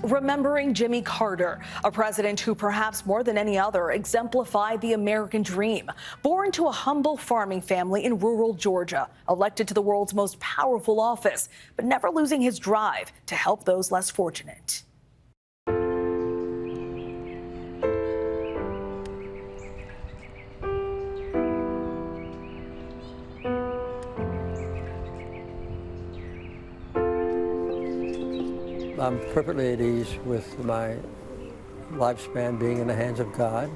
Remembering Jimmy Carter, a president who perhaps more than any other exemplified the American dream. Born to a humble farming family in rural Georgia, elected to the world's most powerful office, but never losing his drive to help those less fortunate. I'm perfectly at ease with my lifespan being in the hands of God.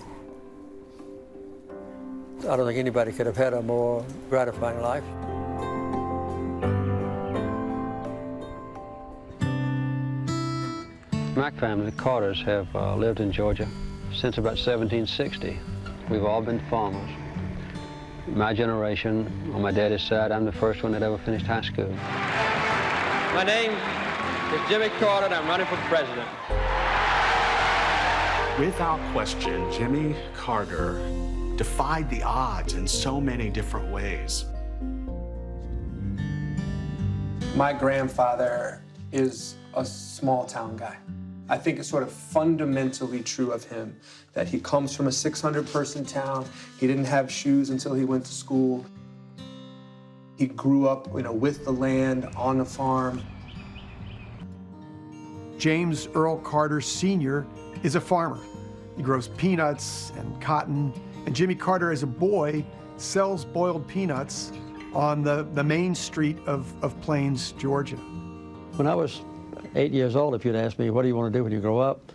I don't think anybody could have had a more gratifying life. My family, the Carters, have lived in Georgia since about 1760. We've all been farmers. My generation, on my daddy's side, I'm the first one that ever finished high school. My name is Jimmy Carter, and I'm running for president. Without question, Jimmy Carter defied the odds in so many different ways. My grandfather is a small town guy. I think it's sort of fundamentally true of him that he comes from a 600-person town. He didn't have shoes until he went to school. He grew up, with the land, on the farm. James Earl Carter Sr. is a farmer. He grows peanuts and cotton, and Jimmy Carter, as a boy, sells boiled peanuts on the main street of Plains, Georgia. When I was 8 years old, if you'd asked me, what do you want to do when you grow up?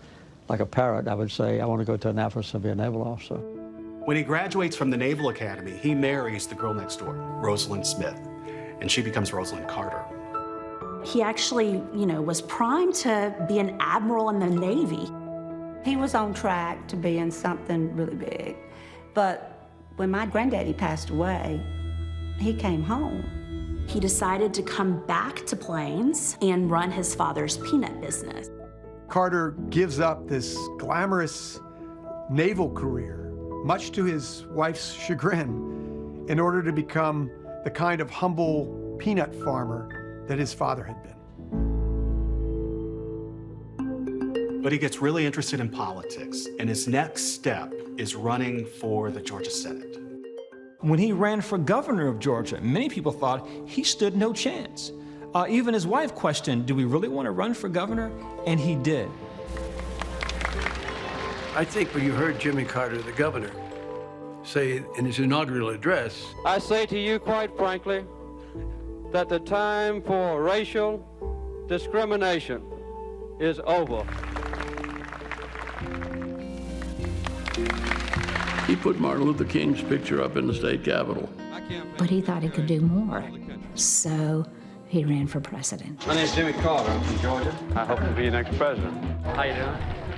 Like a parrot, I would say, I want to go to Annapolis and be a naval officer. When he graduates from the Naval Academy, he marries the girl next door, Rosalind Smith, and she becomes Rosalind Carter. He actually, was primed to be an admiral in the Navy. He was on track to being something really big. But when my granddaddy passed away, he came home. He decided to come back to Plains and run his father's peanut business. Carter gives up this glamorous naval career, much to his wife's chagrin, in order to become the kind of humble peanut farmer that his father had been. But he gets really interested in politics, and his next step is running for the Georgia Senate. When he ran for governor of Georgia, many people thought he stood no chance. Even his wife questioned, do we really want to run for governor? And he did. I think when you heard Jimmy Carter, the governor, say in his inaugural address, I say to you quite frankly that the time for racial discrimination is over. he put Martin Luther King's picture up in the state capitol. But he thought he could do more, so he ran for president. My name's Jimmy Carter. I'm from Georgia. I hope to be your next president. How you doing?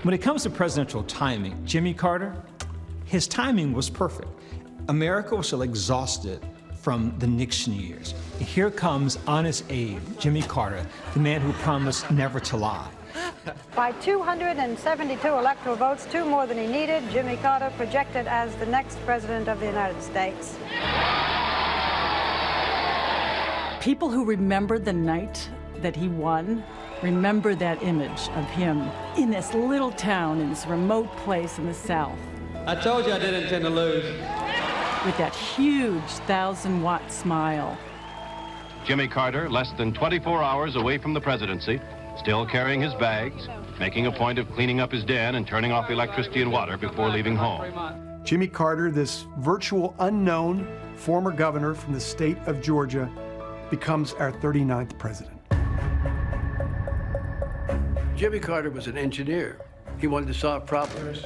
When it comes to presidential timing, Jimmy Carter, his timing was perfect. America was still exhausted from the Nixon years. And here comes Honest Abe, Jimmy Carter, the man who promised never to lie. By 272 electoral votes, 2 more than he needed, Jimmy Carter projected as the next president of the United States. People who remember the night that he won remember that image of him in this little town, in this remote place in the South. I told you I didn't intend to lose. With that huge 1,000-watt smile. Jimmy Carter, less than 24 hours away from the presidency, still carrying his bags, making a point of cleaning up his den and turning off electricity and water before leaving home. Jimmy Carter, this virtual unknown former governor from the state of Georgia, becomes our 39th president. Jimmy Carter was an engineer. He wanted to solve problems,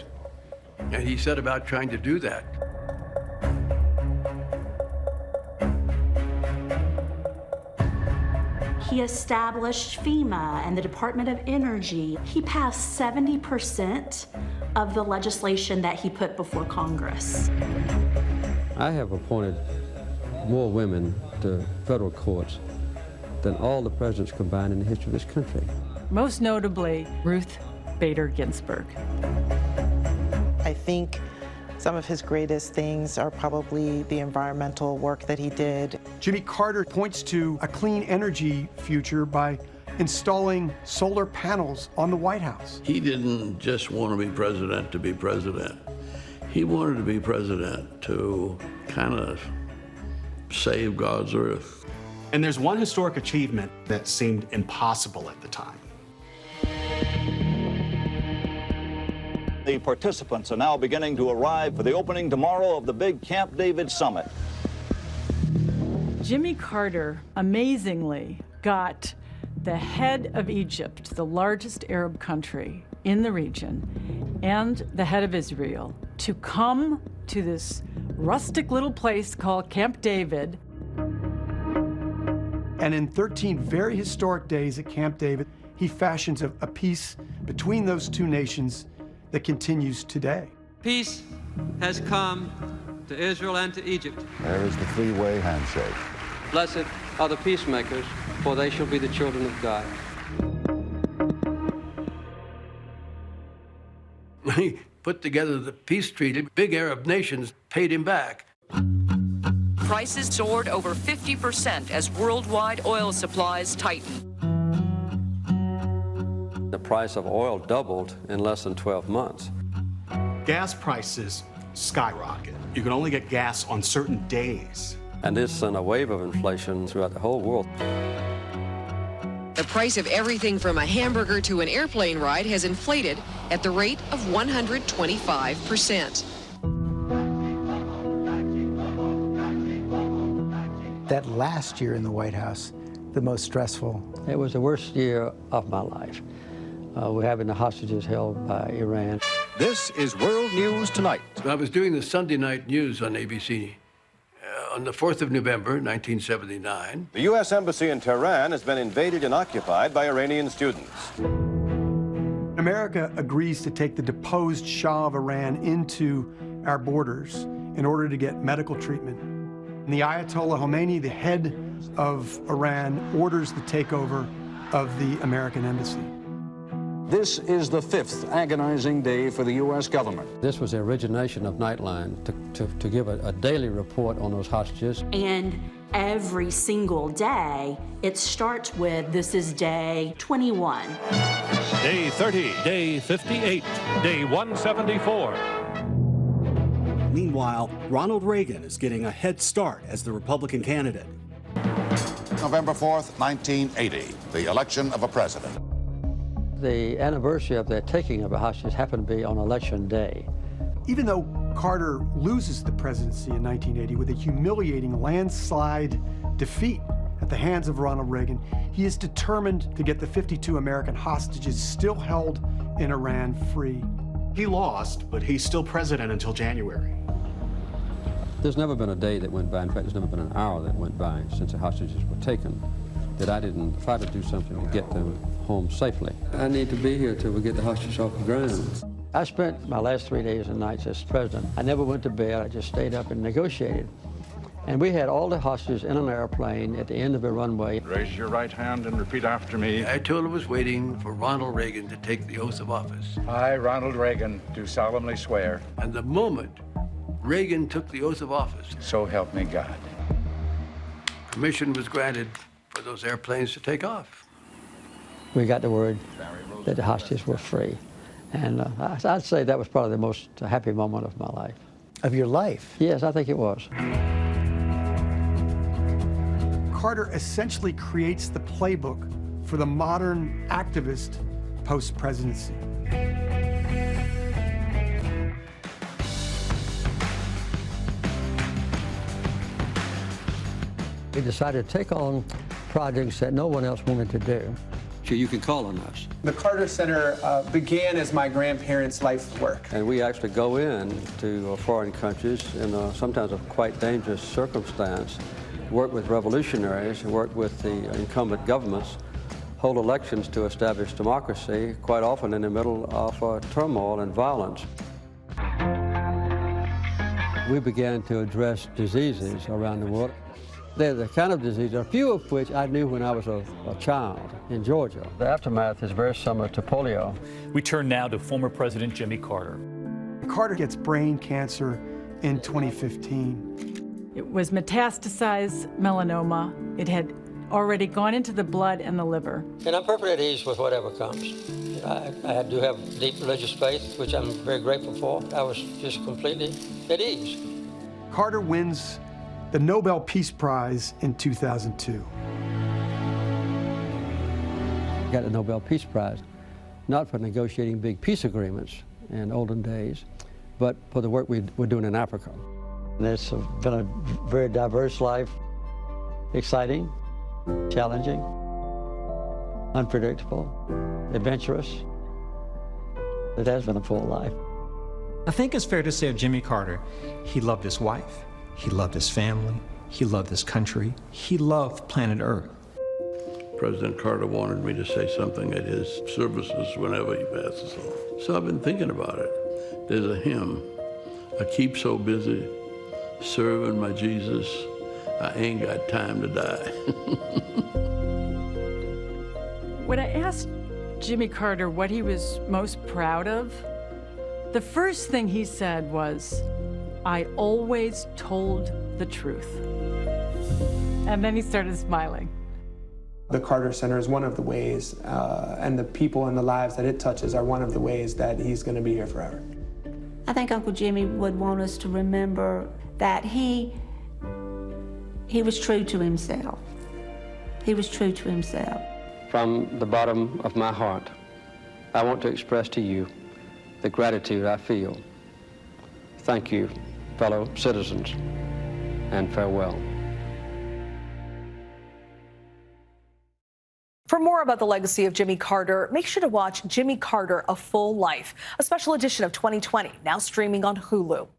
and he set about trying to do that. He established FEMA and the Department of Energy. He passed 70% of the legislation that he put before Congress. I have appointed more women to federal courts than all the presidents combined in the history of this country. Most notably, Ruth Bader Ginsburg. I think some of his greatest things are probably the environmental work that he did. Jimmy Carter points to a clean energy future by installing solar panels on the White House. He didn't just want to be president to be president. He wanted to be president to kind of save God's earth. And there's one historic achievement that seemed impossible at the time. The participants are now beginning to arrive for the opening tomorrow of the big Camp David summit. Jimmy Carter, amazingly, got the head of Egypt, the largest Arab country in the region, and the head of Israel to come to this rustic little place called Camp David. And in 13 very historic days at Camp David, he fashions a peace between those two nations that continues today. Peace has come to Israel and to Egypt. There is the three-way handshake. Blessed are the peacemakers, for they shall be the children of God. He put together the peace treaty. Big Arab nations paid him back. Prices soared over 50% as worldwide oil supplies tightened. The price of oil doubled in less than 12 months. Gas prices skyrocket. You can only get gas on certain days. And this sent a wave of inflation throughout the whole world. The price of everything from a hamburger to an airplane ride has inflated at the rate of 125%. That last year in the White House, the most stressful. It was the worst year of my life. We're having the hostages held by Iran. This is World News Tonight. I was doing the Sunday night news on ABC on the 4th of November, 1979. The U.S. Embassy in Tehran has been invaded and occupied by Iranian students. America agrees to take the deposed Shah of Iran into our borders in order to get medical treatment. And the Ayatollah Khomeini, the head of Iran, orders the takeover of the American embassy. This is the 5th agonizing day for the U.S. government. This was the origination of Nightline to give a daily report on those hostages. And every single day, it starts with, this is day 21. Day 30, day 58, day 174. Meanwhile, Ronald Reagan is getting a head start as the Republican candidate. November 4th, 1980, the election of a president. The anniversary of the taking of the hostages happened to be on Election Day. Even though Carter loses the presidency in 1980 with a humiliating landslide defeat at the hands of Ronald Reagan, he is determined to get the 52 American hostages still held in Iran free. He lost, but he's still president until January. There's never been a day that went by, in fact, there's never been an hour that went by since the hostages were taken that I didn't try to do something to get them home safely. I need to be here till we get the hostages off the ground. I spent my last 3 days and nights as president. I never went to bed. I just stayed up and negotiated. And we had all the hostages in an airplane at the end of the runway. Raise your right hand and repeat after me. Ayatollah was waiting for Ronald Reagan to take the oath of office. I, Ronald Reagan, do solemnly swear. And the moment Reagan took the oath of office, So help me God. permission was granted for those airplanes to take off. We got the word that the hostages were free. And I'd say that was probably the most happy moment of my life. Of your life? Yes, I think it was. Carter essentially creates the playbook for the modern activist post-presidency. We decided to take on projects that no one else wanted to do. So you can call on us. The Carter Center began as my grandparents' life's work. And we actually go in to foreign countries in sometimes a quite dangerous circumstance, work with revolutionaries, work with the incumbent governments, hold elections to establish democracy, quite often in the middle of turmoil and violence. We began to address diseases around the world. They're the kind of diseases, a few of which I knew when I was a child in Georgia. The aftermath is very similar to polio. We turn now to former President Jimmy Carter. Carter gets brain cancer in 2015. It was metastasized melanoma. It had already gone into the blood and the liver. And I'm perfectly at ease with whatever comes. I do have deep religious faith, which I'm very grateful for. I was just completely at ease. Carter wins the Nobel Peace Prize in 2002. Got the Nobel Peace Prize, not for negotiating big peace agreements in olden days, but for the work we're doing in Africa. And it's been a very diverse life, exciting, challenging, unpredictable, adventurous. It has been a full life. I think it's fair to say of Jimmy Carter, he loved his wife, he loved his family, he loved his country, he loved planet Earth. President Carter wanted me to say something at his services whenever he passes on. So I've been thinking about it. There's a hymn, I keep so busy serving my Jesus, I ain't got time to die. When I asked Jimmy Carter what he was most proud of, the first thing he said was, I always told the truth. And then he started smiling. The Carter Center is one of the ways, and the people and the lives that it touches are one of the ways that he's going to be here forever. I think Uncle Jimmy would want us to remember that he was true to himself. He was true to himself. From the bottom of my heart, I want to express to you the gratitude I feel. Thank you, fellow citizens, and farewell. For more about the legacy of Jimmy Carter, make sure to watch Jimmy Carter: A Full Life, a special edition of 2020, now streaming on Hulu.